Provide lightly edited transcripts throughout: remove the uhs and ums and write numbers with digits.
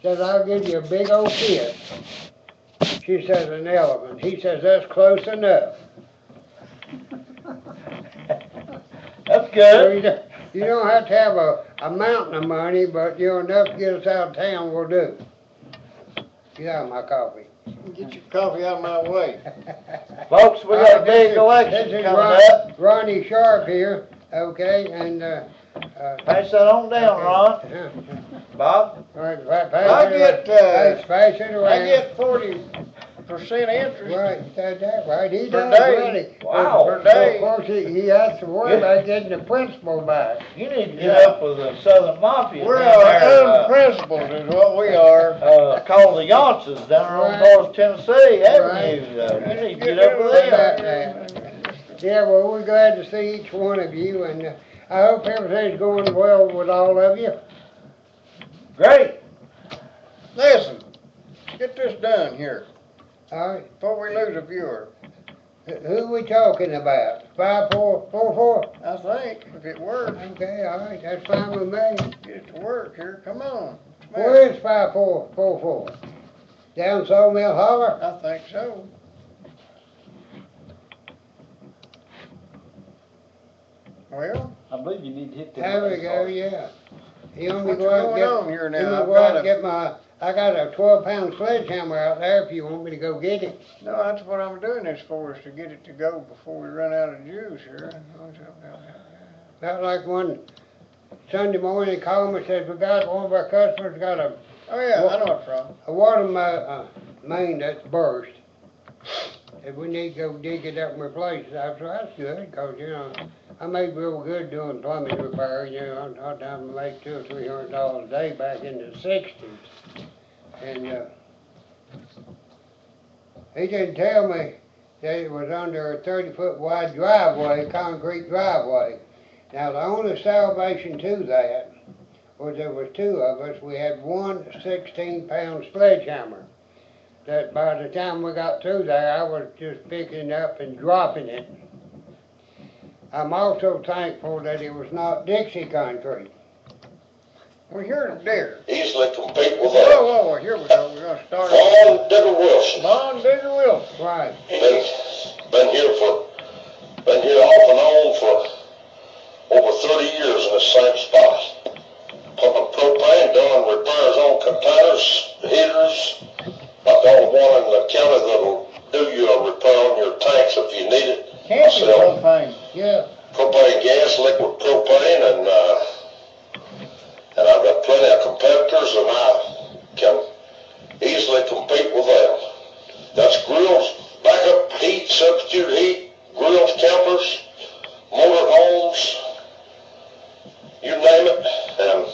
says, I'll give you a big old kiss. She says, an elephant. He says, that's close enough. That's good. So you don't have to have a mountain of money, but you know, enough to get us out of town will do. Get out of my coffee. Get your coffee out of my way. Folks, we got a big election coming up. Ronnie Sharp here, okay, and pass that on down, Ron. Bob? All right, I get, pass it around. I get 40% interest. Right, that's right. He Per does, day. really. Wow. Per day. Of course, he has to worry about getting the principal back. You need to get up with the Southern Mafia. We're down there, unprincipled is what we are. Called the Yaunces down on North Tennessee Avenue. You need to get up with them. Yeah, well, we're glad to see each one of you, and I hope everything's going well with all of you. Great. Listen, get this done here All right, before we lose a viewer. who we talking about? 5444? I think, if it works, Okay, all right, that's fine with me. get it to work here. Come on. Where is 5444? Down Sawmill Holler? I think so. Well, I believe you need to hit the. There we go, yeah. You want me to what's go out going on here and get, you now? want to go out and get I got a 12-pound sledgehammer out there if you want me to go get it. No, that's what I'm doing this for, is to get it to go before we run out of juice here. Felt like one Sunday morning, they called me and said, one of our customers got a Oh yeah, I know what's wrong. a water main that's burst. And we need to go dig it up and replace it. I said, that's good, because, you know, I made real good doing plumbing repair. You know, I done make $200 or $300 a day back in the 60s. And he didn't tell me that it was under a 30-foot wide driveway, concrete driveway. Now, the only salvation to that was there was two of us. We had one 16-pound sledgehammer that by the time we got through there, I was just picking it up and dropping it. I'm also thankful that it was not Dixie concrete. Well, here's Digger. Easily compete with Whoa, that. whoa, here we go. We're going to start. Vaughn Digger Wilson. Vaughn Digger Wilson. Right. Been here off and on for over 30 years in the same spot. Pumping propane, doing repairs on containers, heaters. Like the only one in the county that'll do you a repair on your tanks if you need it. Camping propane. Yeah. Propane gas, liquid propane, and I've got plenty of competitors, and I can easily compete with them. That's grills, backup heat, substitute heat, grills, campers, motor homes, you name it, and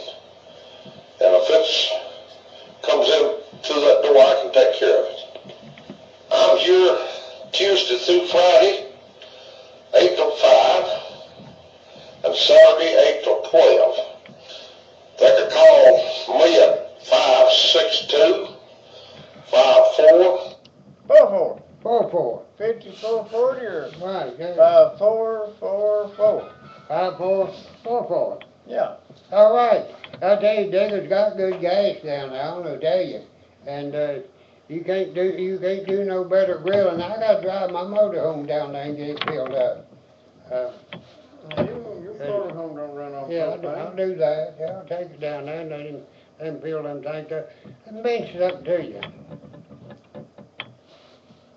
if it comes in through that door, I can take care of it. I'm here Tuesday through Friday, 8 till 5, and Saturday, 8 till 12. They could call me at 562-54. 44. 5440 or Right. Yeah. 5444. 5444. Yeah. All right. I tell you, Digger's got good gas down there. I don't know, tell you. And you can't do no better grilling. I got to drive my motor home down there and get it filled up. Your motor home don't run off Yeah, propane. I'll do that. Yeah, I'll take it down there and let him fill them tanks up. Let me mention something to you.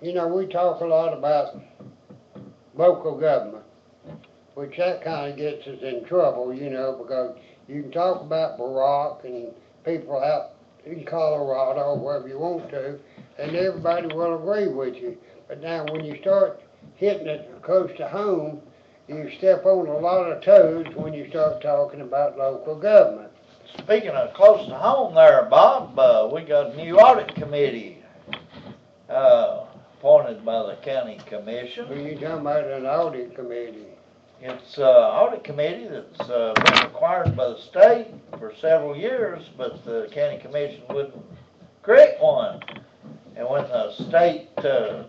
You know, we talk a lot about local government, which that kind of gets us in trouble, you know, because you can talk about Barack and people out in Colorado or wherever you want to, and everybody will agree with you. But now when you start hitting it close to home, you step on a lot of toes when you start talking about local government. Speaking of close to home there, Bob, we got a new audit committee appointed by the county commission. When you talking about an audit committee, It's an audit committee that's been required by the state for several years, but the county commission wouldn't create one. And when the state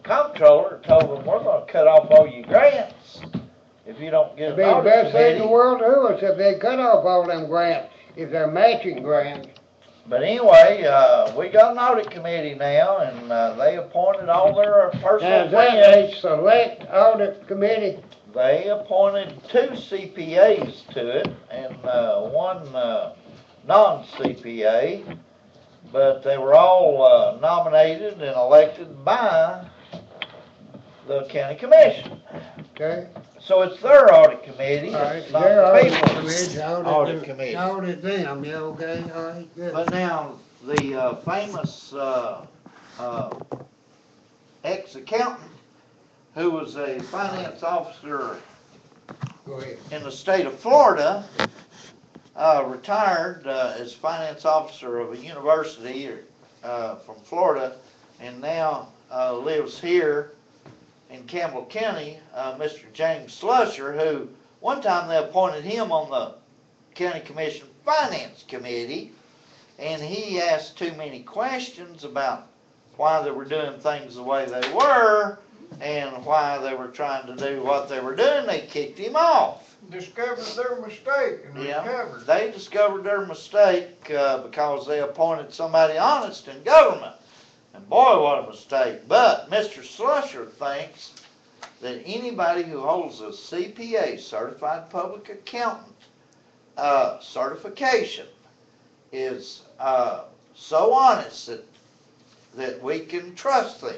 comptroller told them, we're going to cut off all your grants if you don't get it'd be an the audit best thing in committee. the world to us if they cut off all them grants, if they're matching grants. But anyway, we got an audit committee now, and they appointed all their Now, personal is that friends. a select audit committee? They appointed 2 CPAs to it, and one non-CPA, but they were all nominated and elected by the county commission. Okay. So it's their audit committee, All right, it's not their the audit people's committee, audit committee. audit them, yeah, okay, all right, good. But now, the famous ex-accountant, who was a finance officer Go ahead. in the state of Florida, retired as finance officer of a university from Florida, and now lives here in Campbell County, Mr. James Slusher, who one time they appointed him on the county commission finance committee, and he asked too many questions about why they were doing things the way they were and why they were trying to do what they were doing. They kicked him off. Discovered their mistake and recovered. They discovered their mistake because they appointed somebody honest in government. And boy, what a mistake. But Mr. Slusher thinks that anybody who holds a CPA, Certified Public Accountant, certification is so honest that we can trust them.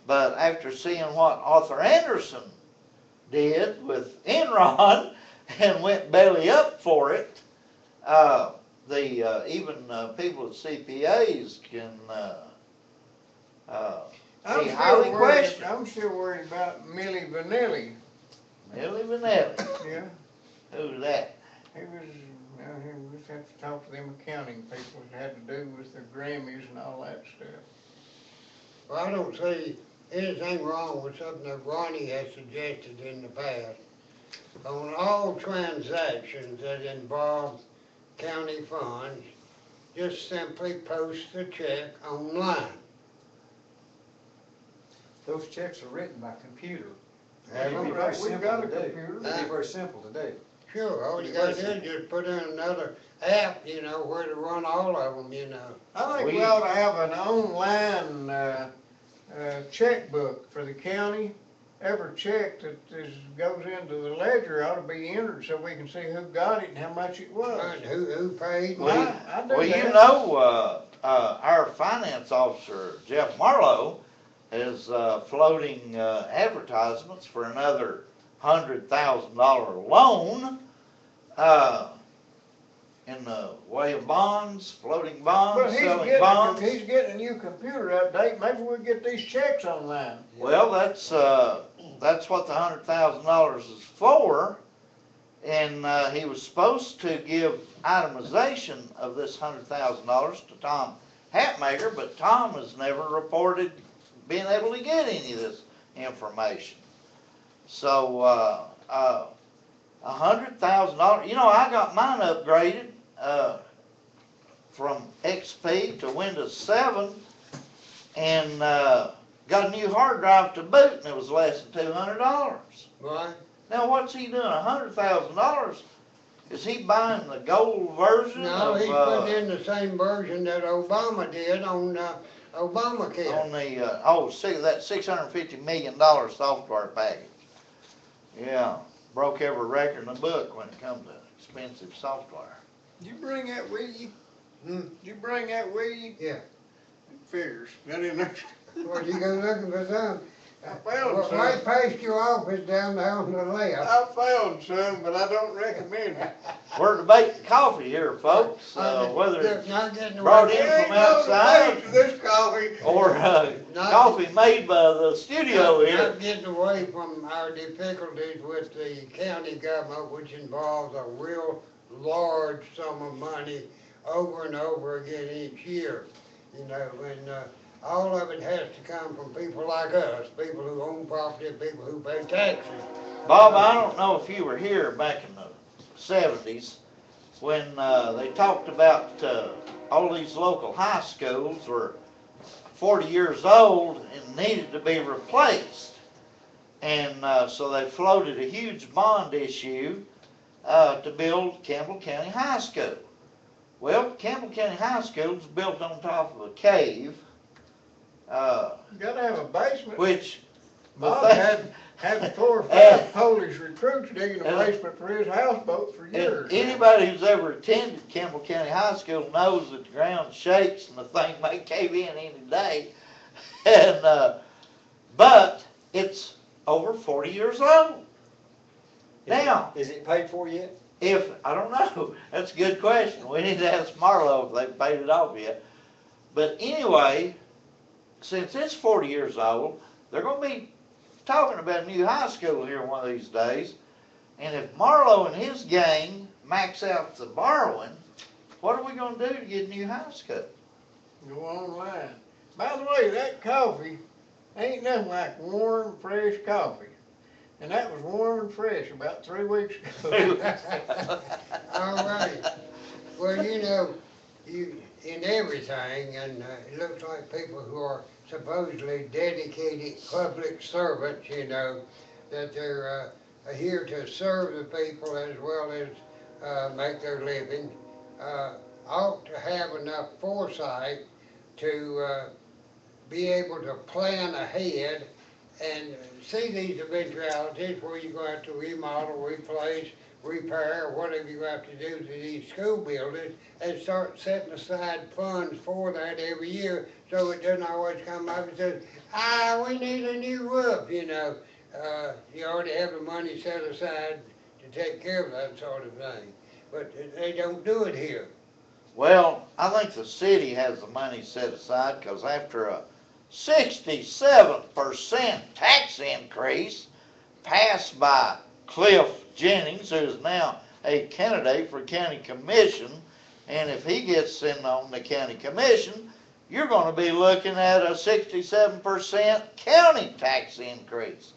But after seeing what Arthur Anderson did with Enron and went belly up for it, even people at CPAs can be highly questioned. I'm still worried about Millie Vanilli. Millie Vanelli, Yeah, who's that? he was, we just have to talk to them accounting people that had to do with the Grammys and all that stuff. Well, I don't see anything wrong with something that Ronnie has suggested in the past. On all transactions that involve county funds, just simply post the check online. Those checks are written by computer. That's It'd be all very right, we've simple got to a do. computer. It'd be very simple to do. Sure, all you gotta do is just put in another app, you know, where to run all of them, you know. I think we ought to have an online checkbook for the county. Every check that goes into the ledger ought to be entered so we can see who got it and how much it was. Right, who paid? Well, I do Well, that. you know, our finance officer, Jeff Marlowe, is floating advertisements for another $100,000 loan in the way of bonds, floating bonds, But selling bonds. he's getting a new computer update. Maybe we'll get these checks online. Well, that's what the $100,000 is for, and he was supposed to give itemization of this $100,000 to Tom Hatmaker, but Tom has never reported being able to get any of this information. So, $100,000. You know, I got mine upgraded from XP to Windows 7, and got a new hard drive to boot, and it was less than $200. Right. Now, what's he doing? $100,000? Is he buying the gold version? No, of, he's putting in the same version that Obama did on Obamacare. on the that $650 million software package. Yeah, broke every record in the book when it comes to expensive software. Did you bring that with you? Hmm? Did you bring that with you? Yeah. Figures. That in there. Well, you go looking for some. I found Well, some. right past your office down there on the left. I found some, but I don't recommend it. We're debating coffee here, folks, whether it's brought in from outside This coffee. or coffee made by the studio here. Not getting away from our difficulties with the county government, which involves a real large sum of money over and over again each year. You know, and all of it has to come from people like us, people who own property, people who pay taxes. Bob, I don't know if you were here back in the 70s when they talked about all these local high schools were 40 years old and needed to be replaced. And so they floated a huge bond issue to build Campbell County High School. Well, Campbell County High School is built on top of a cave, You gotta have a basement. which the Bob thing, had 4 or 5 Polish recruits digging a basement for his houseboat for and years. anybody who's ever attended Campbell County High School knows that the ground shakes and the thing may cave in any day. And, but it's over 40 years old. Now, Is it paid for yet? I don't know, that's a good question. We need to ask Marlo if they've paid it off yet. But anyway, since it's 40 years old, they're gonna be talking about a new high school here one of these days. And if Marlo and his gang max out the borrowing, what are we gonna do to get a new high school? Go online. By the way, that coffee ain't nothing like warm, fresh coffee. And that was warm and fresh about 3 weeks ago. All right. Well, you know, you, in everything, and it looks like people who are supposedly dedicated public servants, you know, that they're here to serve the people as well as make their living, ought to have enough foresight to be able to plan ahead and see these eventualities where you're going to have to remodel, replace, repair, whatever you have to do to these school buildings, and start setting aside funds for that every year, so it doesn't always come up and say, we need a new roof, you know. You already have the money set aside to take care of that sort of thing, but they don't do it here. Well, I think the city has the money set aside, because after a 67% tax increase passed by Cliff Jennings, who's now a candidate for county commission, and if he gets in on the county commission, you're going to be looking at a 67% county tax increase.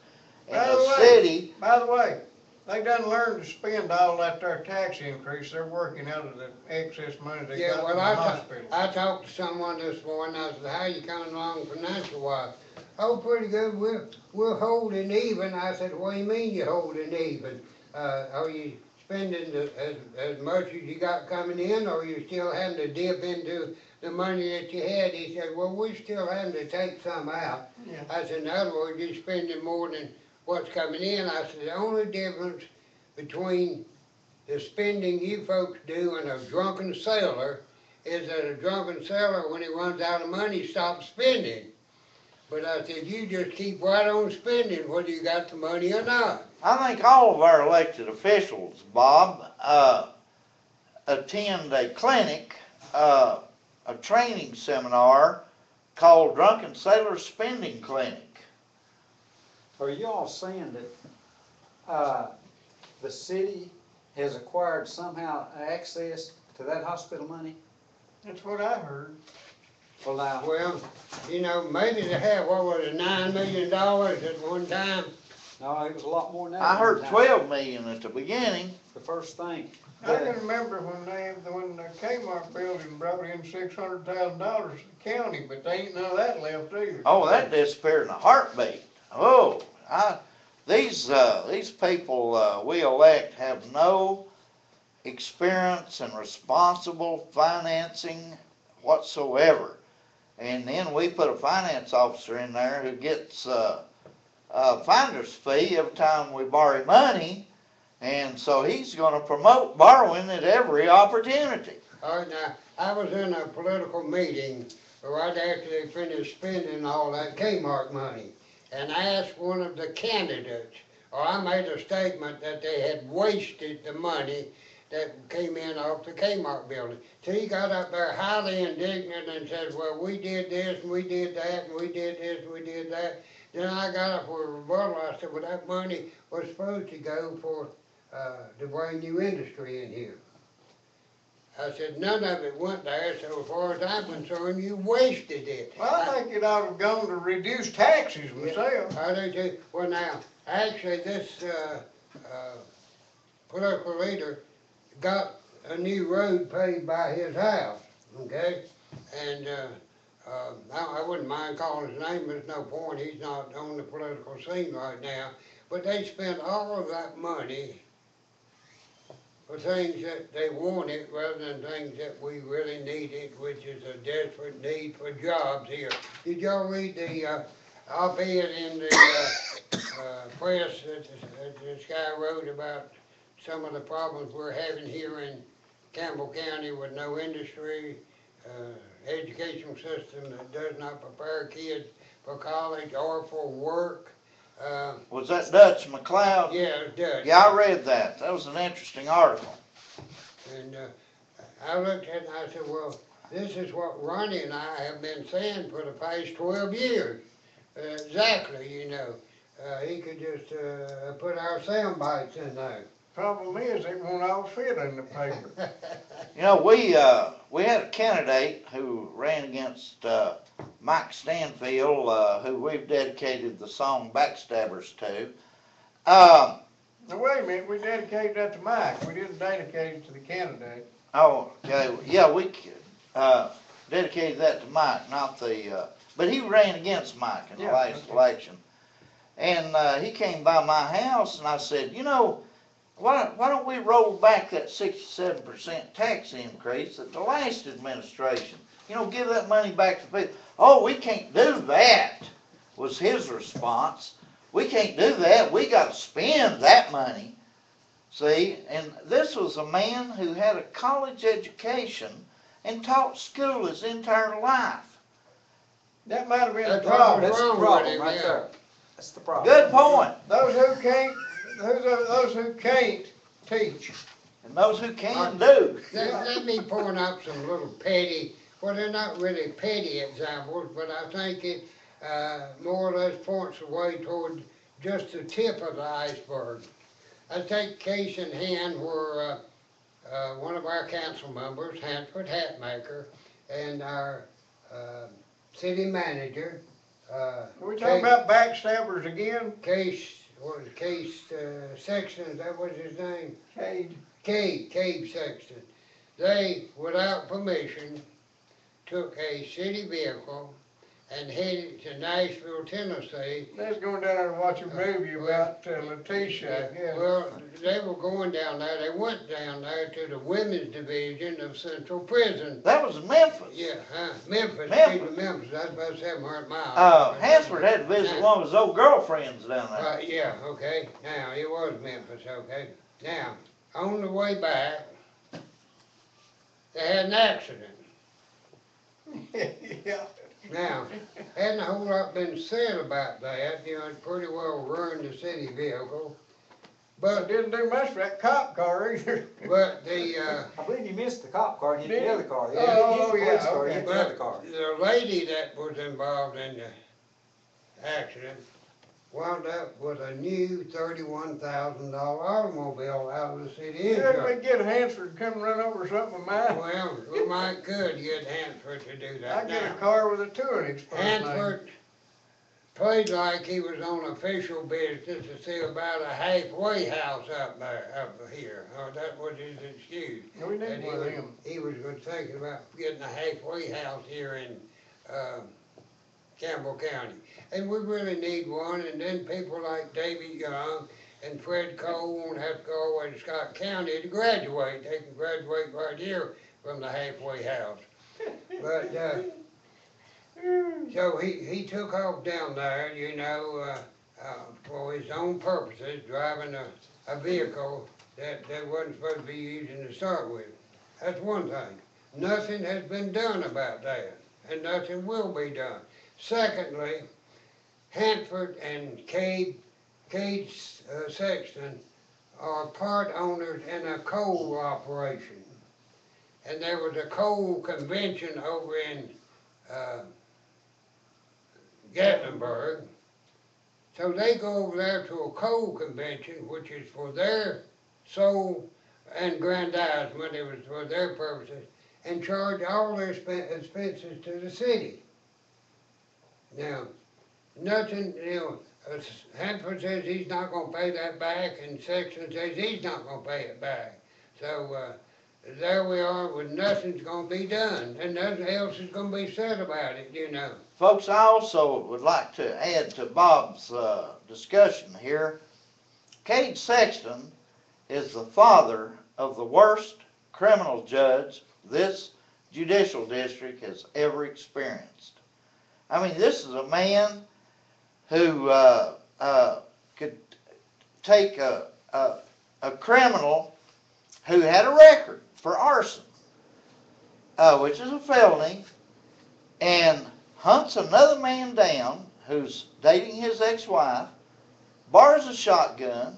And the city, By the way, they done learned to spend all that their tax increase. They're working out of the excess money they Yeah, got well, from the hospital. I talked to someone this morning, I said, how you coming along financial wise? Oh, pretty good, we're holding even. I said, what do you mean you're holding even? Are you spending as much as you got coming in, or are you still having to dip into the money that you had? He said, well, we're still having to take some out. Yeah. I said, in other words, you're spending more than what's coming in. I said, the only difference between the spending you folks do and a drunken sailor is that a drunken sailor, when he runs out of money, stops spending. But I said, you just keep right on spending whether you got the money or not. I think all of our elected officials, Bob, attend a clinic, a training seminar called Drunken Sailor Spending Clinic. Are you all saying that the city has acquired somehow access to that hospital money? That's what I heard. Well, now, Well, you know, maybe they have, what was it, $9 million at one time? no, it was a lot more than that. I at heard one time. 12 million at the beginning. The first thing. I can remember when the Kmart building brought in $600,000 to the county, but they ain't none of that left either. Oh, that disappeared in a heartbeat. Oh, these people we elect have no experience in responsible financing whatsoever. And then we put a finance officer in there who gets a finder's fee every time we borrow money, and so he's going to promote borrowing at every opportunity. All right, now, I was in a political meeting right after they finished spending all that Kmart money, and I asked one of the candidates, or I made a statement that they had wasted the money that came in off the Kmart building. So he got up there highly indignant and said, well, we did this and we did that and we did this and we did that. Then I got up for a rebuttal. I said, well, that money was supposed to go for to bring new industry in here. I said, none of it went there, so as far as I'm concerned, you wasted it. Well, I think it ought to have gone to reduce taxes myself. I do too. Well, now, actually, this political leader got a new road paved by his house, okay? And I wouldn't mind calling his name, there's no point, he's not on the political scene right now. But they spent all of that money for things that they wanted rather than things that we really needed, which is a desperate need for jobs here. Did y'all read the op-ed in the press that this guy wrote about some of the problems we're having here in Campbell County with no industry, educational system that does not prepare kids for college or for work? Was that Dutch McLeod? Yeah, it does. Yeah, I read that. That was an interesting article. And I looked at it and I said, well, this is what Ronnie and I have been saying for the past 12 years. Exactly, you know. He could just put our sound bites in there. Problem is, it won't all fit in the paper. You know, we had a candidate who ran against Mike Stanfield, who we've dedicated the song Backstabbers to. Now, wait a minute, we dedicated that to Mike, we didn't dedicate it to the candidate. Oh, okay, yeah, we dedicated that to Mike, not the, but he ran against Mike in the Yeah, last okay. election. And he came by my house and I said, you know, why don't we roll back that 67% tax increase that the last administration, you know, give that money back to people. Oh, we can't do that, was his response. We can't do that, we got to spend that money. See, and this was a man who had a college education and taught school his entire life. That might have been the That's what problem. That's the wrong problem with him, right yeah. there. That's the problem. Good point. Those who can't, those who can't teach. And those who can do. Let me point out some little petty, well, they're not really petty examples, but I think it more or less points the way toward just the tip of the iceberg. I take case in hand where one of our council members, Hanford Hatmaker, and our city manager, Are we talking about backstabbers again? Case Sexton, is that what his name? Cade. Cade Sexton. They, without permission, took a city vehicle and headed to Nashville, Tennessee. They was going down there to watch a movie about Letitia, I guess. Well, they were going down there, they went down there to the women's division of Central Prison. That was in Memphis. Yeah, Memphis, Memphis. Memphis, that's about 700 miles. Hansford had to visit one of his old girlfriends down there. Yeah, okay, now, it was Memphis, okay. Now, on the way back, they had an accident. Yeah. Now, hadn't a whole lot been said about that, you know, it pretty well ruined the city vehicle. But But, didn't do much for that cop car either. but the, I believe you missed the cop car and hit Did the you? other car. Oh, He hit the police yeah, car, okay. hit the other car. the lady that was involved in the accident wound up with a new $31,000 automobile out of the city Yeah, insurance. we get Hansford to come run over something of mine. Well, we might could get Hansford to do I that get a now. car with a touring express name. Hansford played like he was on official business to see about a halfway house up there, up here. Oh, that was his excuse. We That need one of them. he was thinking about getting a halfway house here in, Campbell County. And we really need one, and then people like David Young and Fred Cole won't have to go all the way to Scott County to graduate. They can graduate right here from the halfway house. But, so he took off down there, you know, for his own purposes, driving a vehicle that wasn't supposed to be using to start with. That's one thing. Nothing has been done about that, and nothing will be done. Secondly, Hanford and Cade Sexton are part owners in a coal operation. And there was a coal convention over in Gatlinburg. So they go over there to a coal convention, which is for their sole aggrandizement, it was for their purposes, and charge all their expenses to the city. Now, nothing, you know, Hanford says he's not gonna pay that back, and Sexton says he's not gonna pay it back. So, there we are with nothing's gonna be done, and nothing else is gonna be said about it, you know. Folks, I also would like to add to Bob's discussion here. Cade Sexton is the father of the worst criminal judge this judicial district has ever experienced. I mean, this is a man who could take a criminal who had a record for arson, which is a felony, and hunts another man down who's dating his ex-wife, borrows a shotgun,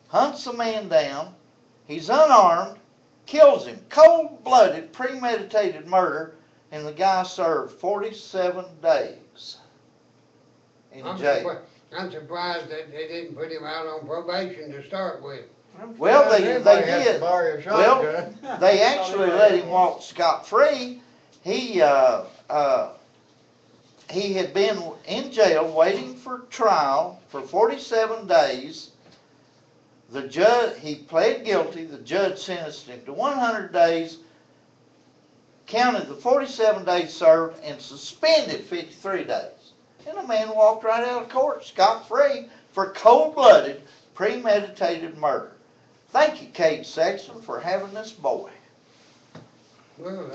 hunts the man down, he's unarmed, kills him, cold-blooded, premeditated murder, and the guy served 47 days in jail. I'm surprised that they didn't put him out on probation to start with. Well, they did. Well, They actually let him walk scot-free. He had been in jail waiting for trial for 47 days. The judge, he pled guilty. The judge sentenced him to 100 days, counted the 47 days served, and suspended 53 days. And the man walked right out of court scot-free for cold-blooded, premeditated murder. Thank you, Kate Sexton, for having this boy. Well,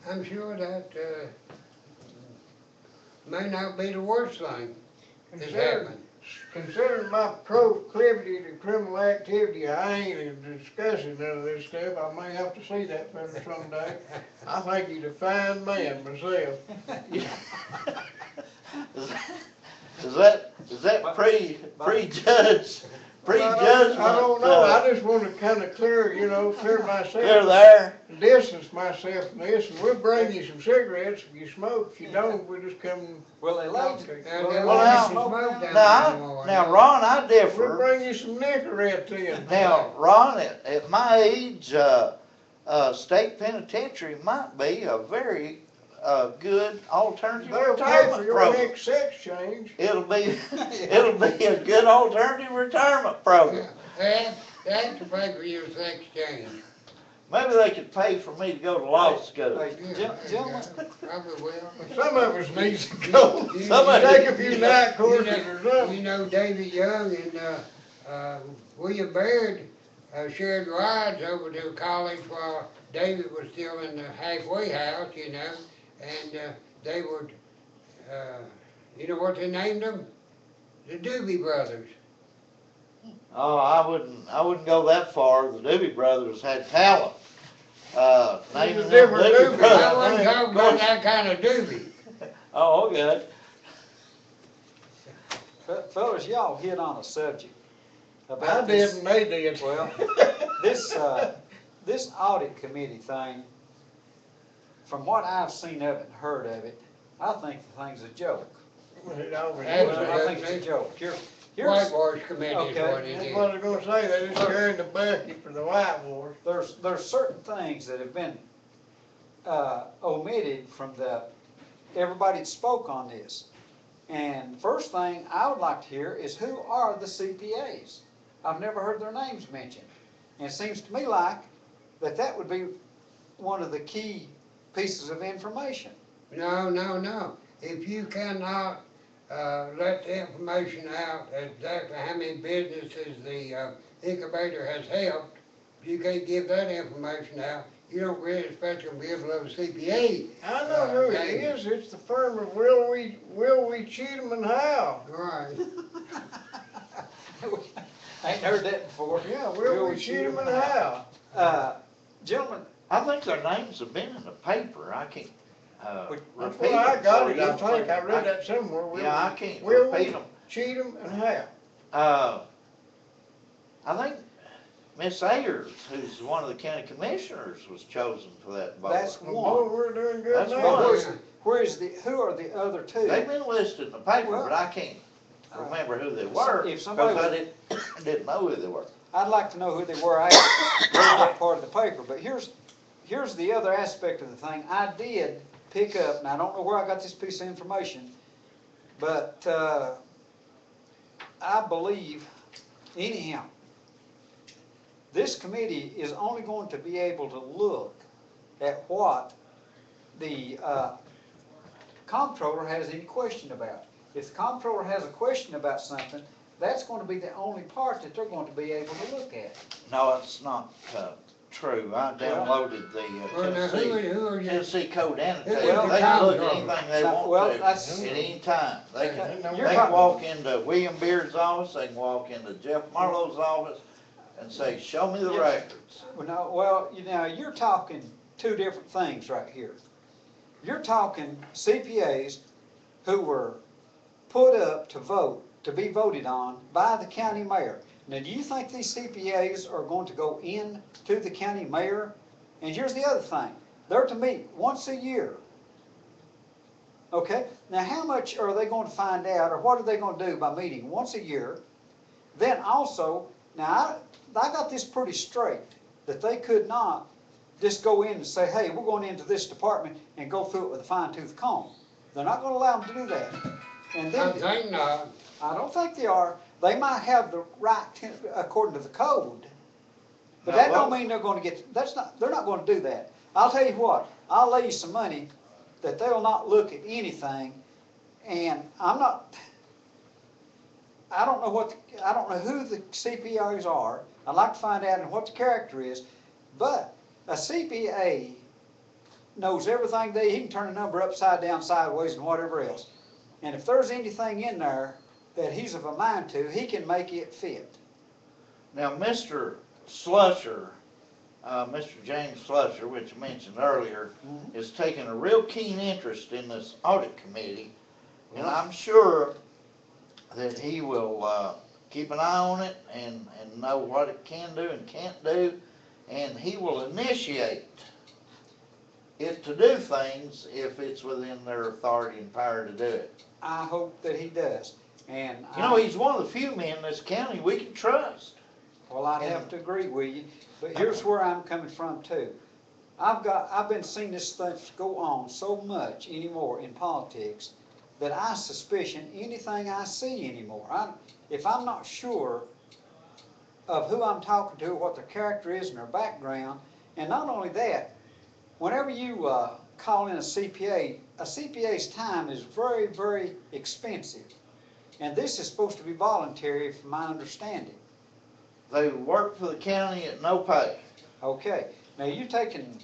I'm sure that may not be the worst thing that's happened. Considering my proclivity to criminal activity, I ain't discussing none of this stuff. I may have to see that fella someday. I think he's a fine man myself. Is that prejudged? Prejudgment. I don't know. I just want to kind of clear myself. Clear there. Distance myself from this, and we'll bring you some cigarettes if you smoke. If you don't, we'll just come. Well, they like to. Now, Ron, I differ. We'll bring you some Nicorettes in. Now, Ron, at my age, state penitentiary might be a very good alternative They'll pay retirement for your program. next sex change. It'll be a good alternative retirement program. They have to pay for your sex change. Maybe they could pay for me to go to law school. Hey, gentlemen, Probably will. Some of us needs to go. Somebody- Take a few night courses or something. You know, David Young and William Baird shared rides over to college while David was still in the halfway house, and they would, you know what they named them? The Doobie Brothers. Oh, I wouldn't go that far. The Doobie Brothers had talent. Naming them different Doobie Doobie. Brothers. I wasn't talking about that kind of doobie. Oh, okay. fellas, y'all hit on a subject I about this. didn't, they did. Well, this audit committee thing, from what I've seen of it and heard of it, I think the thing's a joke. I think it's a joke. Here's Whitewash committee is Okay. what it That's is. what I was gonna say, they just carrying the bucket for the whitewash. there's certain things that have been omitted from everybody that spoke on this. And first thing I would like to hear is, who are the CPAs? I've never heard their names mentioned. And it seems to me like that would be one of the key pieces of information. No. If you cannot let the information out exactly how many businesses the incubator has helped, you can't give that information out. You don't really expect them to be able to have a CPA. I know who it is, it's the firm of Will we Cheatham and Howe. Right. I ain't heard that before. Yeah, Will we Cheatham and Howe. Gentlemen, I think their names have been in the paper. I can't That's repeat where I them got for it, you. I think, I read that somewhere. Yeah, I can't Will repeat we them. Cheatham and Howe. I think Miss Ayers, who's one of the county commissioners, was chosen for that board. that's Boy, one. we're doing good That's now. one. Who are the other two? They've been listed in the paper, Well, but I can't remember who they were, if because somebody I didn't know who they were. I'd like to know who they were. I read that part of the paper, but here's the other aspect of the thing. I did pick up, and I don't know where I got this piece of information, but I believe, anyhow, this committee is only going to be able to look at what the comptroller has any question about. If the comptroller has a question about something, that's gonna be the only part that they're going to be able to look at. No, it's not, true. I downloaded the Well, now, who are you? Tennessee Code Annotated. Well, They can look at anything they Now, want well, to that's- at any time. They can, Okay, they you're can talking- walk into William Beard's office, they can walk into Jeff Marlowe's office and say, show me the Yeah. records. Well, no, well, you know, you're talking two different things right here. You're talking CPAs who were put up to vote, to be voted on by the county mayor. Now, do you think these CPAs are going to go in to the county mayor? And here's the other thing, they're to meet once a year. Okay, now how much are they going to find out, or what are they going to do by meeting once a year? Then also, now I got this pretty straight, that they could not just go in and say, hey, we're going into this department and go through it with a fine-tooth comb. They're not going to allow them to do that. And I then, think not. I don't think they are. They might have the right to, according to the code. But No, that well- don't mean they're gonna get, they're not gonna do that. I'll tell you what, I'll lay you some money that they'll not look at anything, and I don't know who the CPAs are. I'd like to find out what the character is, but a CPA knows everything he can turn a number upside down, sideways, and whatever else. And if there's anything in there that he's of a mind to, he can make it fit. Now, Mr. Slusher, Mr. James Slusher, which I mentioned earlier, Mhm. is taking a real keen interest in this audit committee. And I'm sure that he will, keep an eye on it and know what it can do and can't do. And he will initiate it to do things if it's within their authority and power to do it. I hope that he does. And You know, he's one of the few men in this county we can trust. well, I'd have to agree with you, but here's where I'm coming from too. I've been seeing this stuff go on so much anymore in politics that I suspicion anything I see anymore. If I'm not sure of who I'm talking to, what their character is and their background, and not only that, whenever you call in a CPA's time is very, very expensive. And this is supposed to be voluntary from my understanding. They work for the county at no pay. Okay, now you're taking,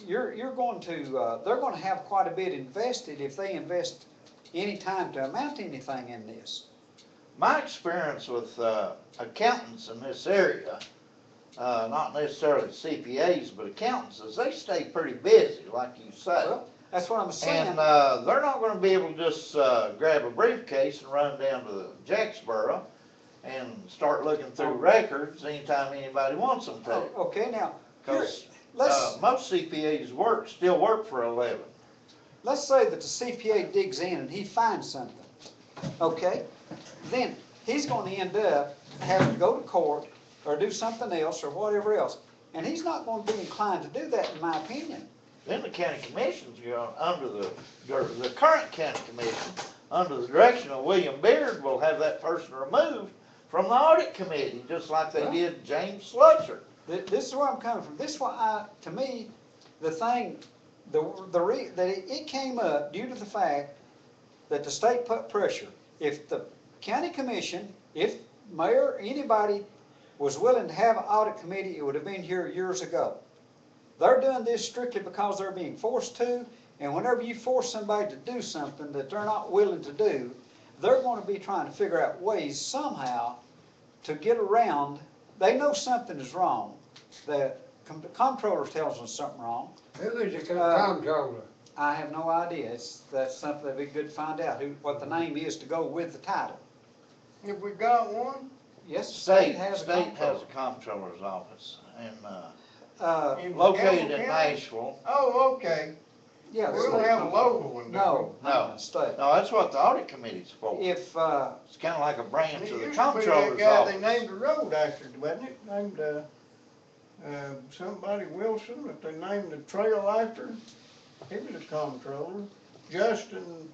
you're going to, they're going to have quite a bit invested if they invest any time to amount to anything in this. My experience with accountants in this area, not necessarily CPAs, but accountants, is they stay pretty busy, like you say. Well, that's what I'm saying. And they're not going to be able to just grab a briefcase and run down to Jacksboro and start looking through records anytime anybody wants them to. Okay, now, here, Because let's, most CPAs still work for a living. let's say that the CPA digs in and he finds something, okay? Then he's going to end up having to go to court or do something else or whatever else. And he's not going to be inclined to do that, in my opinion. Then the county commissions, under the current county commission, under the direction of William Beard, will have that person removed from the audit committee, just like they did James Slusher. This is where I'm coming from. This is why to me, the thing, that it came up due to the fact that the state put pressure. If the county commission, if mayor, anybody was willing to have an audit committee, it would have been here years ago. They're doing this strictly because they're being forced to, and whenever you force somebody to do something that they're not willing to do, they're going to be trying to figure out ways somehow to get around. They know something is wrong. The comptroller tells them something wrong. Who is the comptroller? I have no idea. That's something that'd be good to find out, what the name is to go with the title. If we got one, Yes, the State has a has comptroller. a comptroller's office, and in located Campbell at County? Nashville. Oh, okay. Yeah, We the don't state have a comptroller. local one, do No, No. state. No, that's what the audit committee's for. If, It's kinda like a we? branch It of the used to be that comptroller's guy office. they named the road after, wasn't it? Named, somebody Wilson, that they named the trail after. He was a comptroller. Justin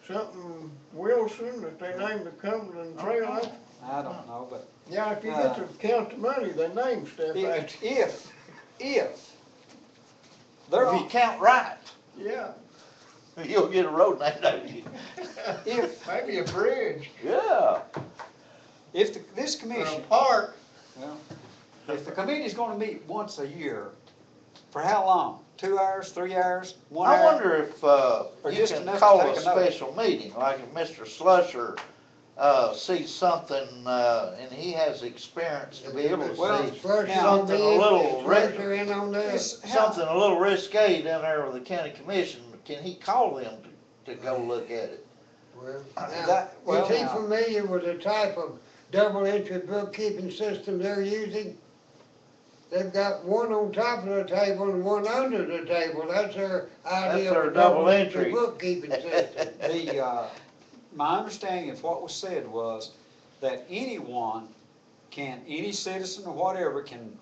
something Wilson, that they named the Cumberland Trail after. I don't know, but Yeah, if you get to count the money, they name stuff after. if they're If you on, count right. Yeah. You'll get a road named after you. If, Maybe a bridge Yeah. if this or a commission, park. well, if the committee's gonna meet once a year, for how long? 2 hours, 3 hours, 1 hour? I wonder if, you just can enough to call take a a note. special meeting, like if Mr. Slusher, sees something, and he has experience to be able to Well, see now- something a little Further in on that. It's how- something a little risque down there with the county commission, can he call them to go look at it? Well, well, is he now- familiar with the type of double entry bookkeeping system they're using? They've got one on top of the table and one under the table. That's their idea their of a double double entry entry. bookkeeping system. My understanding of what was said was that anyone can, any citizen or whatever can,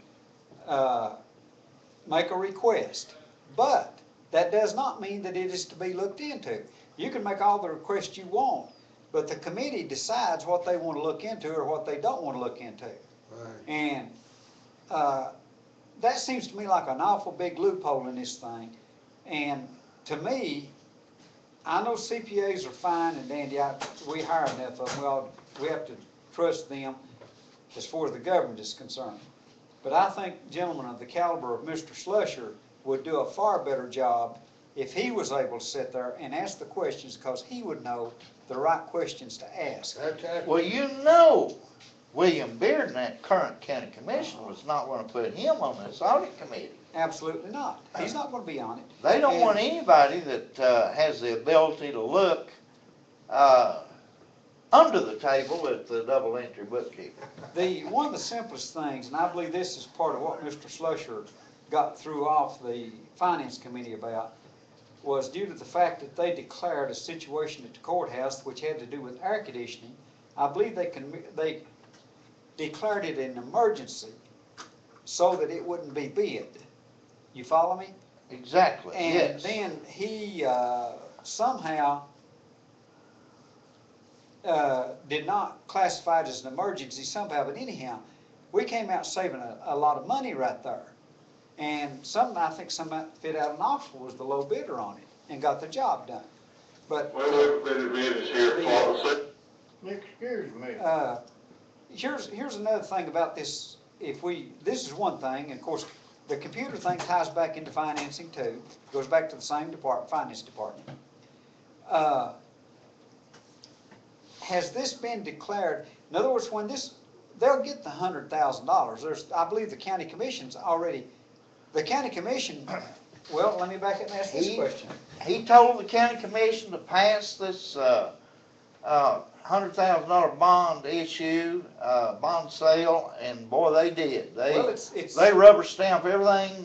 make a request. But that does not mean that it is to be looked into. You can make all the requests you want, but the committee decides what they want to look into or what they don't want to look into. Right. And, that seems to me like an awful big loophole in this thing. And to me, I know CPAs are fine and dandy. We hire enough of them. We have to trust them as far as the government is concerned. But I think gentlemen of the caliber of Mr. Slusher would do a far better job if he was able to sit there and ask the questions, because he would know the right questions to ask. Well, you know, William Beard and that current county commission was not gonna put him on this audit committee. Absolutely not. He's not going to be on it. They don't And- want anybody that, has the ability to look, under the table at the double entry bookkeeping. One of the simplest things, and I believe this is part of what Mr. Slusher got through off the Finance Committee about, was due to the fact that they declared a situation at the courthouse which had to do with air conditioning. I believe they declared it an emergency so that it wouldn't be bid. You follow me? Exactly, And yes. then he somehow did not classify it as an emergency somehow, but anyhow, we came out saving a lot of money right there. And I think some outfit out of Knoxville was the low bidder on it and got the job done. But Well, we've been here for, Excuse me. here's another thing about this. This is one thing, and of course, the computer thing ties back into financing too. Goes back to the same department, finance department. Has this been declared? In other words, they'll get the $100,000. I believe the county commission's already. The county commission. Well, let me back up and ask this question. He told the county commission to pass this, $100,000 bond issue, bond sale, and boy, they did. They rubber stamp everything,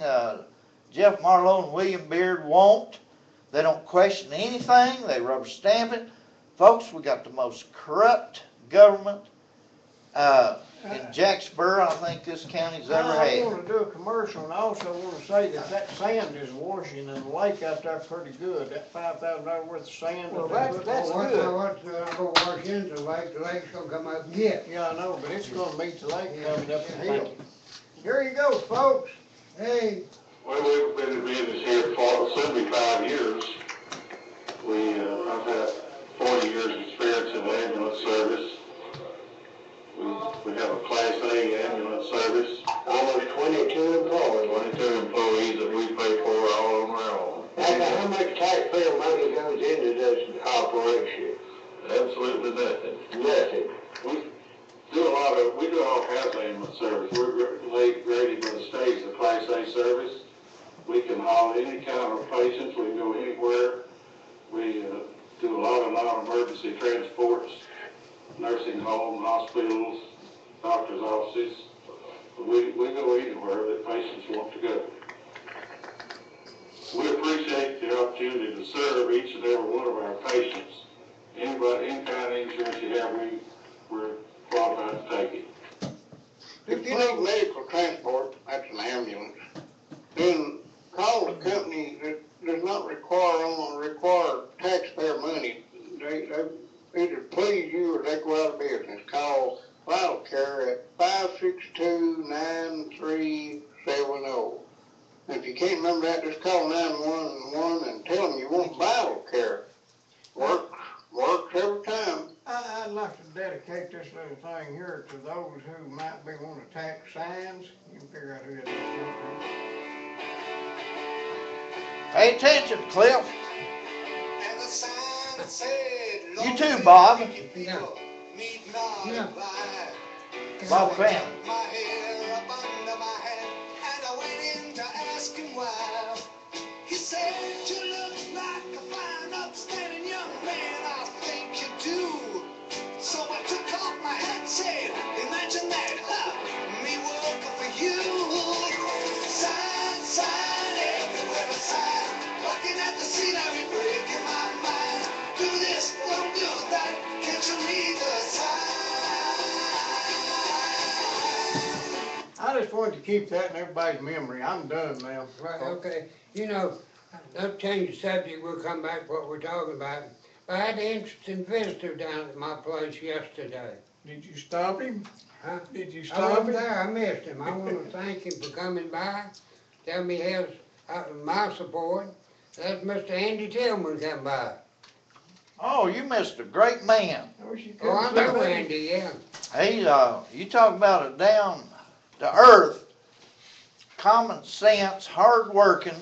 Jeff Marlowe and William Beard won't. They don't question anything, they rubber stamp it. Folks, we got the most corrupt government, in Jacksboro, I think this county's ever I had. want to do a commercial, and I also want to say that sand is washing in the lake out there pretty good. That $5,000 worth of sand. Well, that they put that's on- good. What's gonna wash into the lake? The lake's gonna come up and get. Yeah, I know, but it's gonna meet the lake coming up the Thank hill. you. Here you go, folks. Hey, well, we've been in business here for 75 years. I've had 40 years experience in the ambulance service. We have a Class A ambulance service. Almost 22 employees. 22 employees that we pay for all on our own. How much taxpayer money goes into this operation? Absolutely nothing. Nothing. We do all kinds of ambulance service. We're rated by the state as a Class A service. We can haul any kind of patients. We can go anywhere. We do a lot of non-emergency transports, nursing homes, hospitals, doctor's offices. We go anywhere that patients want to go. We appreciate the opportunity to serve each and every one of our patients. Any kind of insurance you have, we're qualified to take it. If you need medical transport, that's an ambulance, then call the company that does not require taxpayer money. They either please you or they go out of business. Call Vital Care at 562-9370. And if you can't remember that, just call 911 and tell them you want Vital Care. this little thing here to those who might be wanting to tax signs. You can figure out who that is. Pay attention, Cliff. And the sign said, You too, Bob. Yeah. need not Yeah. apply. Bob Cram. My hair up under my hat, and I went in to ask him why. He said, you look like a fine, upstanding young man, I think you do. So I took off my hat, said, imagine that, me working for you. Sign, sign, everywhere a sign. Looking at the scenery, breaking my mind. Do this, don't do that, can't you read the sign? I just wanted to keep that in everybody's memory. I'm done now. Right, okay, you know, don't change the subject, we'll come back to what we're talking about. I had an interesting visitor down at my place yesterday. Did you stop him? Huh? Did you I stop wasn't him? there, I missed him. I want to thank him for coming by, tell me his, my support. That's Mr. Andy Tillman come by. Oh, you missed a great man. I wish you Oh, I could have know seen me. Andy, yeah. He, you talk about a down to earth, common sense, hard working,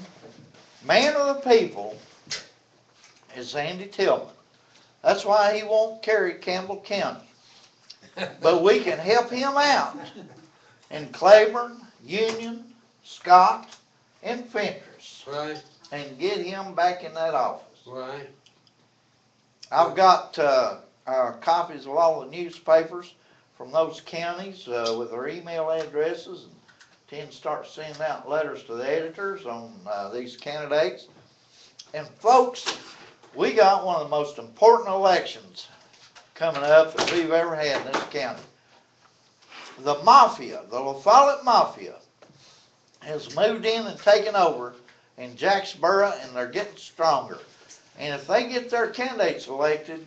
man of the people is Andy Tillman. That's why he won't carry Campbell County. But we can help him out in Claiborne, Union, Scott, and Fentress Right, and get him back in that office. right. I've got copies of all the newspapers from those counties with their email addresses, and tend to start sending out letters to the editors on these candidates. And folks, we got one of the most important elections coming up that we've ever had in this county. The mafia, the La Follette Mafia, has moved in and taken over in Jacksboro, and they're getting stronger. And if they get their candidates elected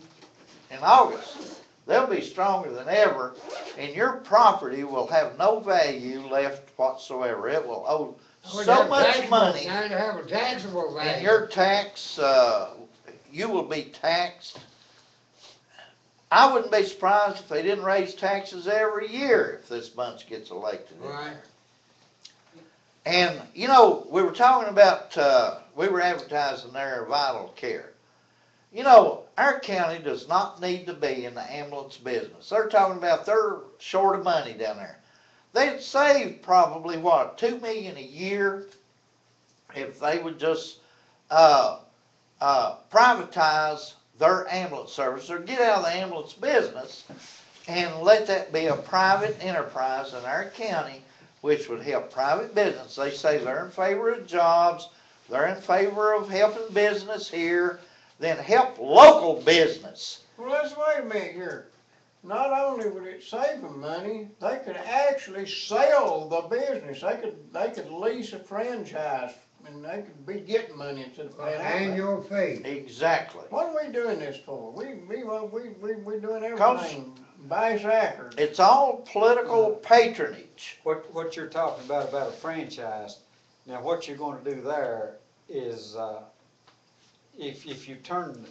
in August, they'll be stronger than ever, and your property will have no value left whatsoever. It will owe so much money, Now to have a taxable value. and your tax, you will be taxed. I wouldn't be surprised if they didn't raise taxes every year if this bunch gets elected. Right. And, you know, we were talking about, we were advertising their vital care. You know, our county does not need to be in the ambulance business. They're talking about they're short of money down there. They'd save probably, what, $2 million a year if they would just privatize their ambulance service or get out of the ambulance business and let that be a private enterprise in our county, which would help private business. They say they're in favor of jobs, they're in favor of helping business here, then help local business. Well, let's wait a minute here. Not only would it save them money, they could actually sell the business. They could lease a franchise, and they could be getting money instead of paying out. Annual fee. Exactly. What are we doing this for? We doing everything by Zachary. It's all political patronage. What you're talking about a franchise, now what you're gonna do there is, if you turn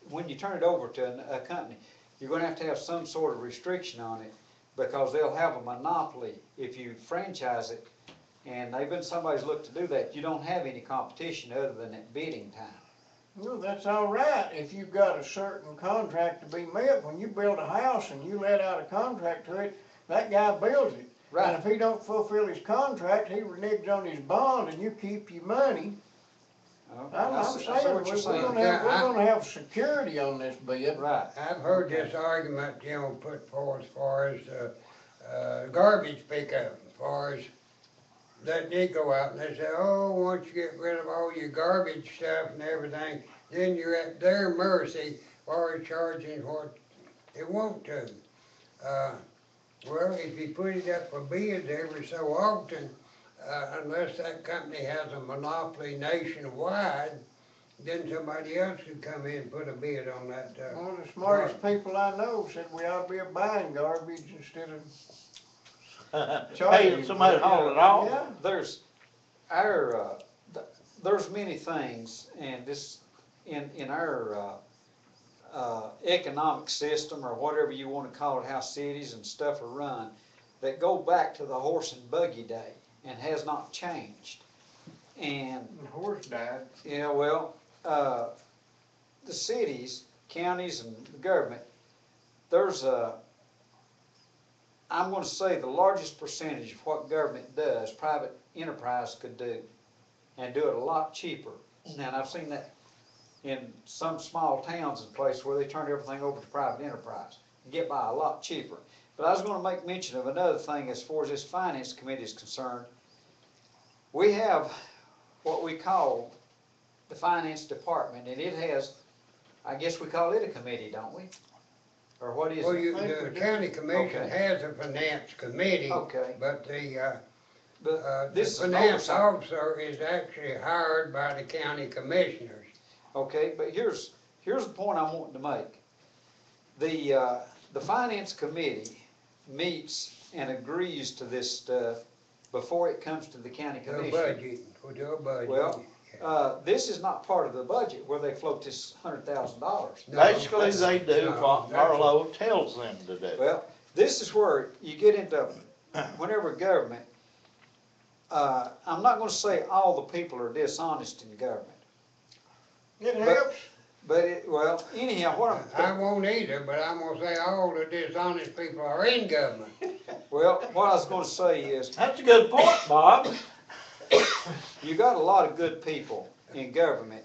when you turn it over to a company, you're gonna have to have some sort of restriction on it, because they'll have a monopoly if you franchise it, and somebody's looked to do that. You don't have any competition other than at bidding time. Well, that's all right if you've got a certain contract to be met. When you build a house and you let out a contract to it, that guy builds it. Right. And if he don't fulfill his contract, he reneges on his bond and you keep your money. Okay, I'm I see saying, what you're saying. we're gonna have security on this bid. Right. I've heard this argument, put forth as far as garbage pickup, as far as letting it go out, and they say, oh, once you get rid of all your garbage stuff and everything, then you're at their mercy for charging what they want to. Well, if you put it up for bids every so often, unless that company has a monopoly nationwide, then somebody else could come in and put a bid on that. One of the smartest people I know said we ought to be buying garbage instead of Paying somebody to haul it off. Yeah. There's there's many things, and this in our economic system, or whatever you want to call it, how cities and stuff are run, that go back to the horse and buggy day and has not changed. And, The horse died. yeah, well, the cities, counties, and the government, there's I'm going to say the largest percentage of what government does, private enterprise could do, and do it a lot cheaper. And I've seen that in some small towns and places where they turn everything over to private enterprise and get by a lot cheaper. But I was going to make mention of another thing as far as this finance committee is concerned. We have what we call the finance department, and it has, I guess we call it a committee, don't we? Or what is Well, it? the county commission Okay. has a finance committee, Okay. but the But the this is an finance oversight. officer is actually hired by the county commissioners. Okay, but here's the point I'm wanting to make. The finance committee meets and agrees to this stuff before it comes to the county The commission. budget, we do a budget. Well, yeah. This is not part of the budget where they float this $100,000. No, Basically, they do no, what that's a- Marlowe tells them to do. Well, this is where you get into, whenever government, I'm not gonna say all the people are dishonest in government, It But- helps. but well, anyhow, what I won't either, but I'm gonna say all the dishonest people are in government. what I was gonna say is, That's a good point, Bob. you got a lot of good people in government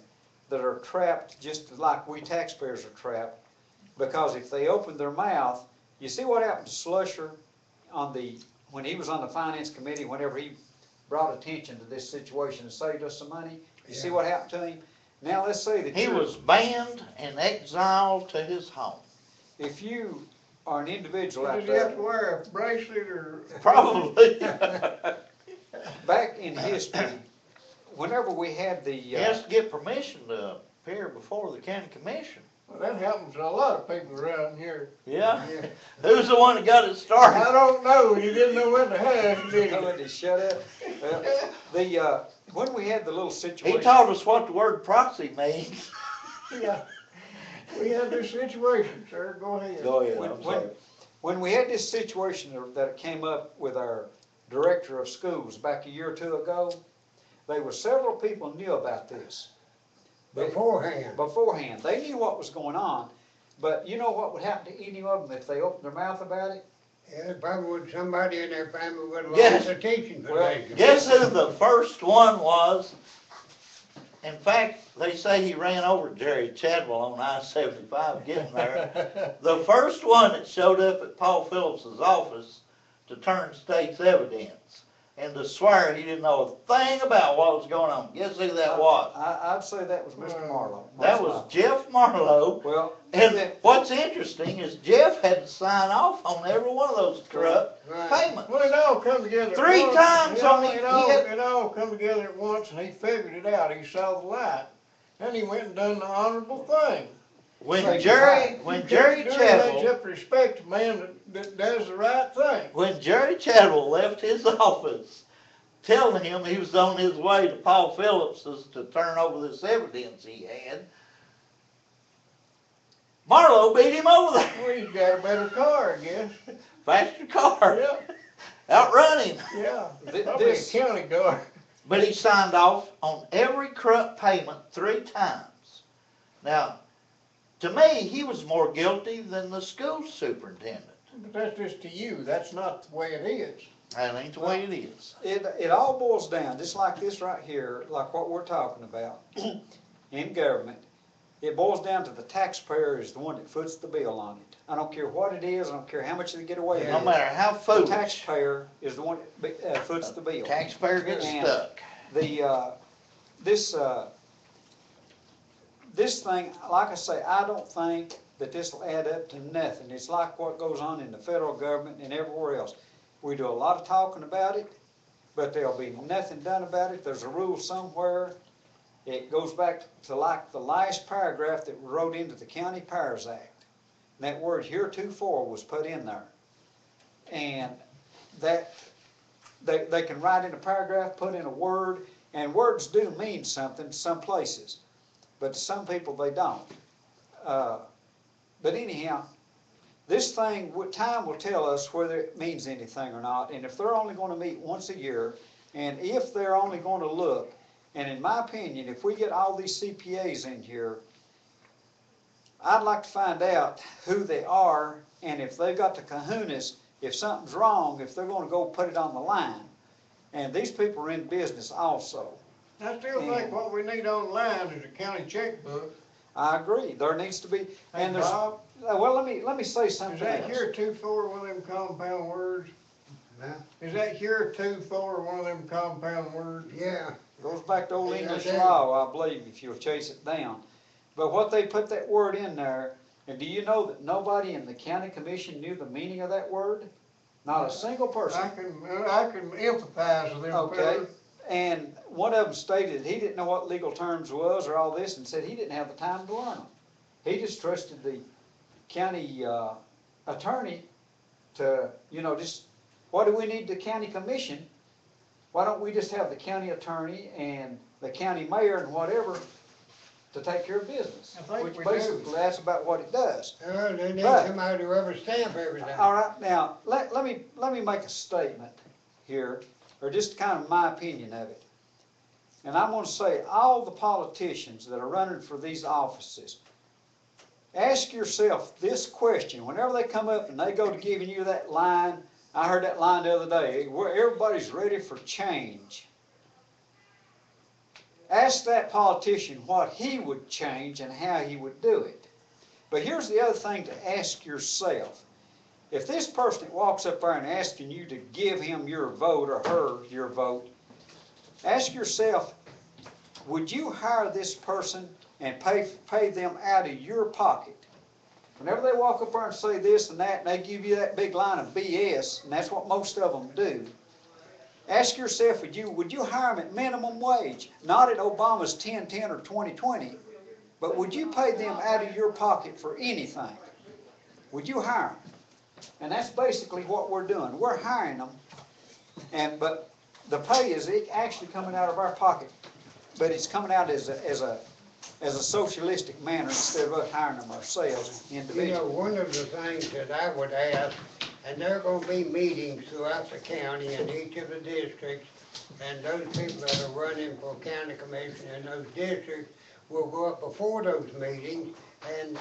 that are trapped just like we taxpayers are trapped, because if they open their mouth, you see what happened to Slusher when he was on the finance committee, whenever he brought attention to this situation and saved us some money, you see Yeah. what happened to him? Now let's say that He was banned and exiled to his home. if you are an individual out Does he have there, to wear a bracelet or? Probably. back in history, whenever we had the, He has to get permission to appear before the county commission. Well, that happens to a lot of people around here. Yeah? Yeah. Who's the one that got it I started? don't know, you didn't know when to ask, did I you? let it shut up. Well, when we had the little He situation. taught us what the word proxy means. Yeah. We had this situation, sir, go ahead. Go ahead, When- I'm when- sorry. When we had this situation that came up with our director of schools back a year or two ago, there were several people knew about this Beforehand. beforehand. They knew what was going on, but you know what would happen to any of them if they opened their mouth about it? Yeah, probably would, somebody in their family would have Yes. lost a teaching Well, position. Guess who the first one was? In fact, they say he ran over Jerry Chadwell on I-75 getting there. The first one that showed up at Paul Phillips's office to turn state's evidence and to swear he didn't know a thing about what was going on. Guess who that was? I'd say that was Mr. Marlowe. That was Jeff Marlowe. Well, And what's interesting is Jeff had to sign off on every one of those corrupt Right. payments. Well, it all come together. at 3 once. times It all- on the- It all come together at once, and he figured it out, he saw the light. Then he went and done the honorable thing. When Say Jerry You Chadwell, can't just respect a man that does the right thing. when Jerry Chadwell left his office, telling him he was on his way to Paul Phillips's to turn over this evidence he had, Marlowe beat him over there. Well, he's got a better car, I guess. Faster car. Yeah, Outrun him. yeah, Th- probably a this- county car. But he signed off on every corrupt payment 3 times. Now, to me, he was more guilty than the school superintendent. But that's just to you, that's not the way it is. That ain't the way it is. It all boils down, just like this right here, like what we're talking about in government. It boils down to the taxpayer is the one that foots the bill on it. I don't care what it is, I don't care how much they get away with. No matter how The foolish, taxpayer is the one that foots the bill. taxpayer gets And- stuck. This thing, like I say, I don't think that this will add up to nothing. It's like what goes on in the federal government and everywhere else. We do a lot of talking about it, but there'll be nothing done about it. There's a rule somewhere. It goes back to like the last paragraph that was wrote into the County Powers Act. And that word heretofore was put in there. And that, they can write in a paragraph, put in a word, and words do mean something some places, but to some people they don't. But anyhow, this thing, time will tell us whether it means anything or not, and if they're only gonna meet once a year, and if they're only gonna look, and in my opinion, if we get all these CPAs in here, I'd like to find out who they are, and if they've got the kahunas, if something's wrong, if they're gonna go put it on the line. And these people are in business also. I still think what we need online is a county checkbook. I agree, there needs to be, Hey, and there's, Bob, well, let me say is something that else. heretofore one of them compound words? Huh? Is that heretofore one of them compound words? Yeah, Goes back to old Yeah, English okay. law, I believe, if you'll chase it down. But what they put that word in there, and do you know that nobody in the county commission knew the meaning of that word? Not a single person. I can empathize with them Okay, fellas. and one of them stated he didn't know what legal terms was or all this, and said he didn't have the time to learn them. He just trusted the county attorney to, just, what do we need the county commission? Why don't we just have the county attorney and the county mayor and whatever to take care of business? I think Which we do. basically, that's about what it does. they need But- somebody to rubber stamp everything. All right, now, let me make a statement here, or just kind of my opinion of it. And I'm gonna say, all the politicians that are running for these offices, ask yourself this question, whenever they come up and they go to giving you that line, I heard that line the other day, where everybody's ready for change. Ask that politician what he would change and how he would do it. But here's the other thing to ask yourself. If this person that walks up there and asking you to give him your vote or her your vote, ask yourself, would you hire this person and pay them out of your pocket? Whenever they walk up there and say this and that, and they give you that big line of BS, and that's what most of them do, ask yourself, would you hire them at minimum wage? Not at Obama's 10-10 or 20-20, but would you pay them out of your pocket for anything? Would you hire them? And that's basically what we're doing. We're hiring them, but the pay is actually coming out of our pocket, but it's coming out as a socialistic manner instead of us hiring them ourselves individually. One of the things that I would ask, and there are gonna be meetings throughout the county in each of the districts, and those people that are running for county commission in those districts will go up before those meetings and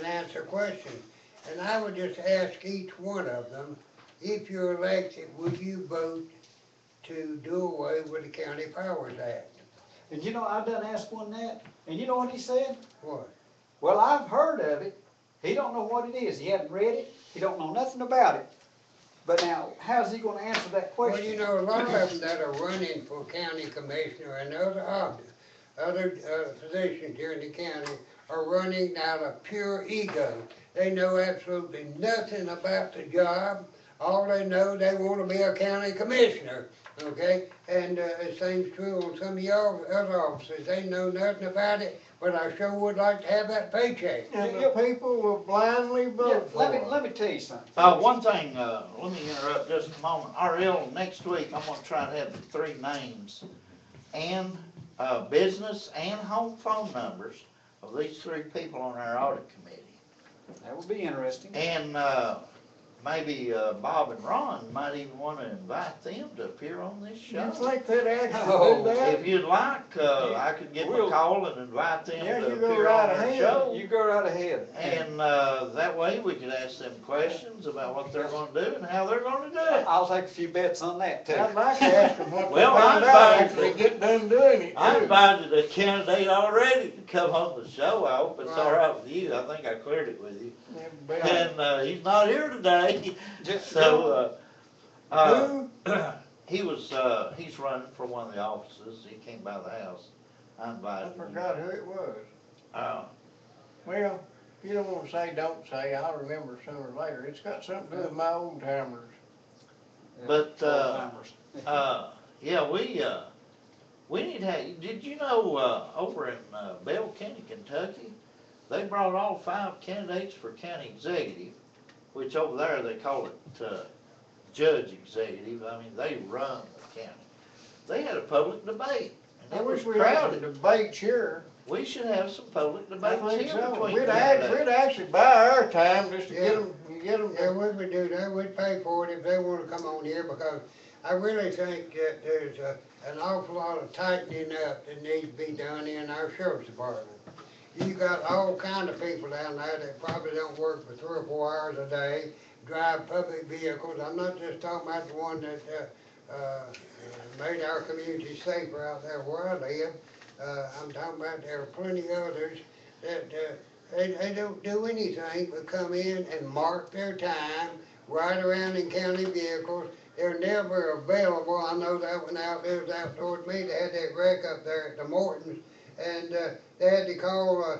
answer questions. And I would just ask each one of them, if you're elected, would you vote to do away with the County Powers Act? And I done asked one that, and you know what he said? What? Well, I've heard of it. He don't know what it is. He hadn't read it. He don't know nothing about it. But now, how's he gonna answer that question? Well, a lot of them that are running for county commissioner and other positions here in the county are running out of pure ego. They know absolutely nothing about the job. All they know, they want to be a county commissioner, okay? And the same true on some of y'all other officers. They know nothing about it, but I sure would like to have that paycheck. And the people will blindly Yeah, vote for it. let me tell you something. One thing, let me interrupt just a moment. RL, next week, I'm gonna try to have the 3 names and, business and home phone numbers of these 3 people on our audit committee. That would be interesting. And, maybe, Bob and Ron might even wanna invite them to appear on this You show. think they'd actually Oh, do that? If you'd like, I could give them a call and invite them Yeah, to you go appear right on our ahead. show. You go right ahead. And, that way we could ask them questions about what they're gonna do and how they're gonna do it. I'll take a few bets on that too. I'd like to ask them what they Well, found I out invited after they them. get done doing it I too. invited a candidate already to come on the show. I hope it's all right with you. I think I cleared it with you. Yeah, but- And, he's not here today, Just- so, Who? he's running for one of the offices. He came by the house. I I invited him. forgot who it was. Uh, Well, if you don't wanna say, don't say, I'll remember sooner or later. It's got something to do with my old timers. But, Numbers. yeah, we need to have, did you know, over in, Bell County, Kentucky, they brought all 5 candidates for county executive, which over there they call it, judge executive. I mean, they run the county. They had a public debate, I and it was wish we had some crowded. debates here. we should have some public I debates think here so. between We'd candidates. actually buy our time just to Yeah. get them. Yeah, we would do that, we'd pay for it if they wanna come on here, because I really think that there's an awful lot of tightening up that needs to be done in our sheriff's department. You got all kind of people down there that probably don't work for 3 or 4 hours a day, drive public vehicles. I'm not just talking about the one that, made our community safer out there where I live. I'm talking about there are plenty others that, they don't do anything but come in and mark their time, ride around in county vehicles. They're never available. I know that one out there was out towards me, they had that wreck up there at the Mortons, and, they had to call,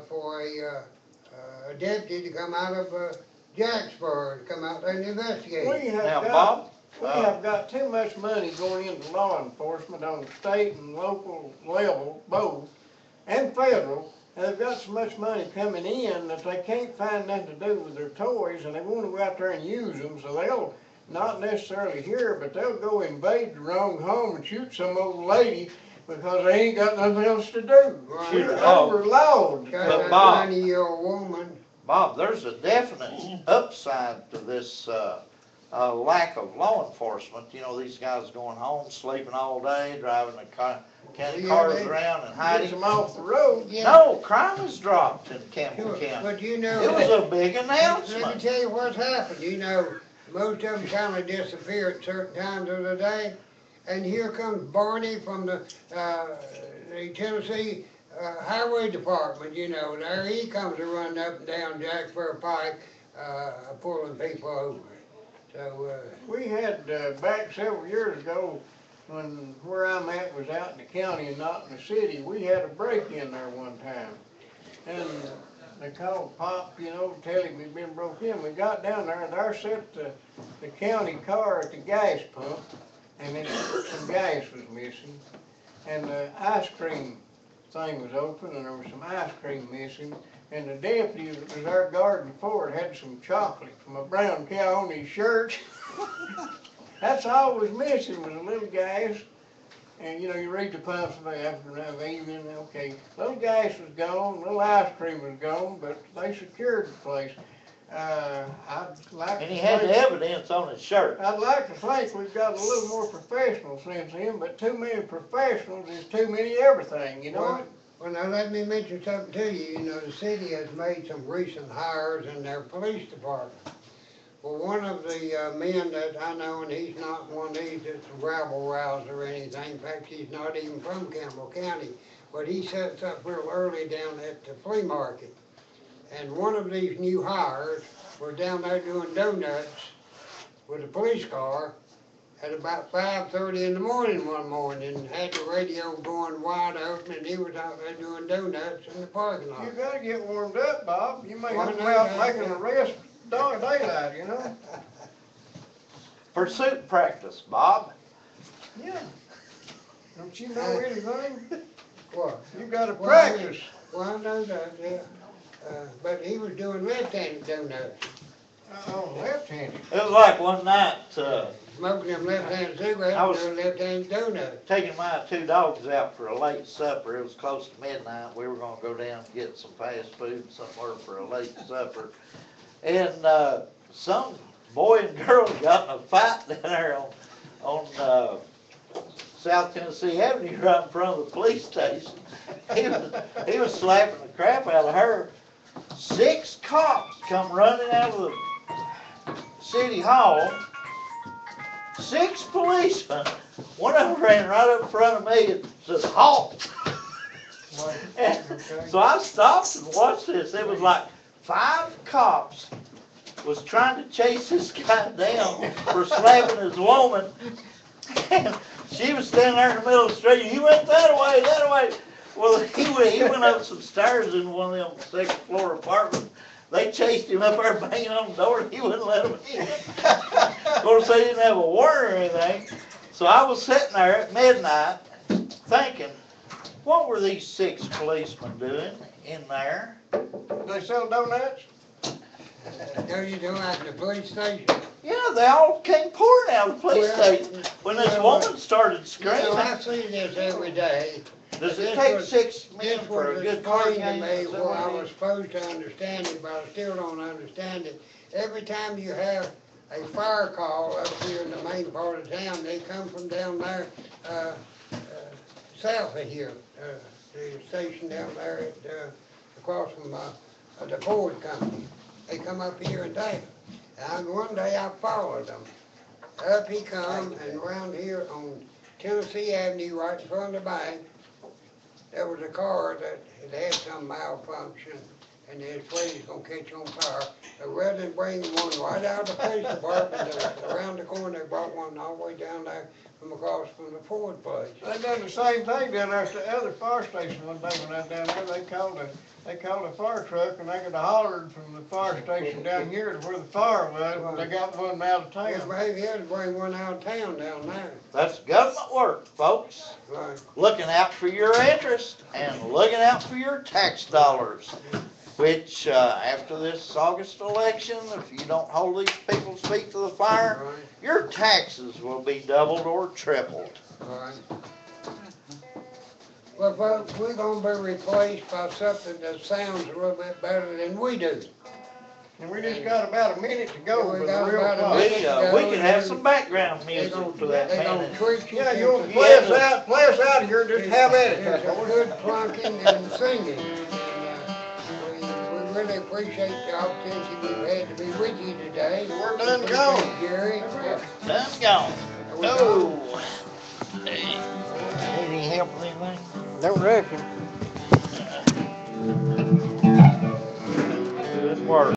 for a deputy to come out of, Jacksboro, to come out there and investigate. Now, Bob, We have got too much money going into law enforcement on state and local level, both, and federal. And they've got so much money coming in that they can't find nothing to do with their toys, and they wanna go out there and use them, so they'll, not necessarily here, but they'll go invade the wrong home and shoot some old lady because they ain't got nothing else to do. Shoot We're a dog. overloaded. Got But that Bob- 90-year-old woman. Bob, there's a definite upside to this, lack of law enforcement. You know, these guys going home, sleeping all day, driving the county Yeah, cars they- around and Gets hiding. them off the road. Yeah. No, crime has dropped in Campbell Sure, County. but you know. It was a big Let me announcement. tell you what's happened, you know, most of them kinda disappear at certain times of the day, and here comes Barney from the Tennessee, Highway Department, you know, there he comes a running up and down Jacksboro Pike, pulling people over, so, We had, back several years ago, when where I'm at was out in the county and not in the city, we had a break-in there one time. And they called Pop, you know, to tell him he'd been broke in. We got down there, and there sat the county car at the gas pump, and then some gas was missing. And the ice cream thing was open, and there was some ice cream missing. And the deputy that was there guarding the fort had some chocolate from a brown cow on his shirt. That's all was missing was a little gas. And you know, you read the pumps after evening, okay. Little gas was gone, little ice cream was gone, but they secured the place. I'd like to And he had the think- evidence on his shirt. I'd like to think we've got a little more professional sense in, but too many professionals is too many everything, you know? well, well, now let me mention something to you, you know, the city has made some recent hires in their police department. Well, one of the men that I know, and he's not one of these that's a rabble rouser or anything, in fact, he's not even from Campbell County, but he sets up real early down at the flea market. And one of these new hires was down there doing donuts with a police car at about 5:30 in the morning one morning, and had the radio going wide open, and he was out there doing donuts in the parking lot. You gotta get warmed up, Bob. You may Well, have to I go know out that, making yeah. an arrest daylight, you know? Pursuit practice, Bob. Yeah. Don't you know anything? What? You gotta Well, I mean, practice. Well, I know that, yeah. But he was doing left-handed donuts, Oh, left-handed. It was like one night, smoking them left-handed cigarettes, I was- doing left-handed donuts. taking my 2 dogs out for a late supper. It was close to midnight. We were gonna go down and get some fast food somewhere for a late supper. And, some boy and girl got in a fight down there on South Tennessee Avenue right in front of the police station. He was slapping the crap out of her. 6 cops come running out of the city hall. 6 policemen. One of them ran right up in front of me and said, "Halt!" And so I stopped and watched this. It was like 5 cops was trying to chase this guy down for slapping his woman. And she was standing there in the middle of the street. He went that way. Well, he went up some stairs in one of them second floor apartments. They chased him up there banging on the door, and he wouldn't let them in. Of course, they didn't have a warrant or anything. So I was sitting there at midnight thinking, what were these 6 policemen doing in there? They sell donuts? No, you don't like the police station. Yeah, they all came pouring out of the police Well, station when this well, woman started You know, screaming. I see this every day, Does it This take was- 6 men This for a was good card explained to game? me Is that where what I it was is? supposed to understand it, but I still don't understand it. Every time you have a fire call up here in the main part of town, they come from down there, south of here, the station down there at, across from, the Ford Company. They come up here and there. And one day I followed them. Up he come and around here on Tennessee Avenue, right in front of the bank, there was a car that had some malfunction and they was afraid it was gonna catch on fire. But rather than bring one right out of the police department, around the corner, they brought one all the way down there from across from the Ford place. They done the same thing down there at the other fire station one day when I was down there. They called a fire truck and they could have hollered from the fire station down here to where the fire was, and they got one out of Yeah, town. maybe he had to bring one out of town down there. That's government work, folks. Right. Looking out for your interest and looking out for your tax dollars. Which, after this August election, if you don't hold these people's feet to the fire, Right, your taxes will be doubled or tripled. right. Well, folks, we're gonna be replaced by something that sounds a little bit better than we do. And we just got about a minute to go Yeah, we for got the real about a clock. minute. We can have some background They music gonna, for that they gonna man. treat you. Yeah, to you want some- to play us out here, just have at It's it. a good plunking and singing. And, we really appreciate the opportunity we've had to be with you today. We're done Appreciate gone. Jerry. Done gone. Are we Oh. Hey, need any help with anything? Don't reckon. Good work.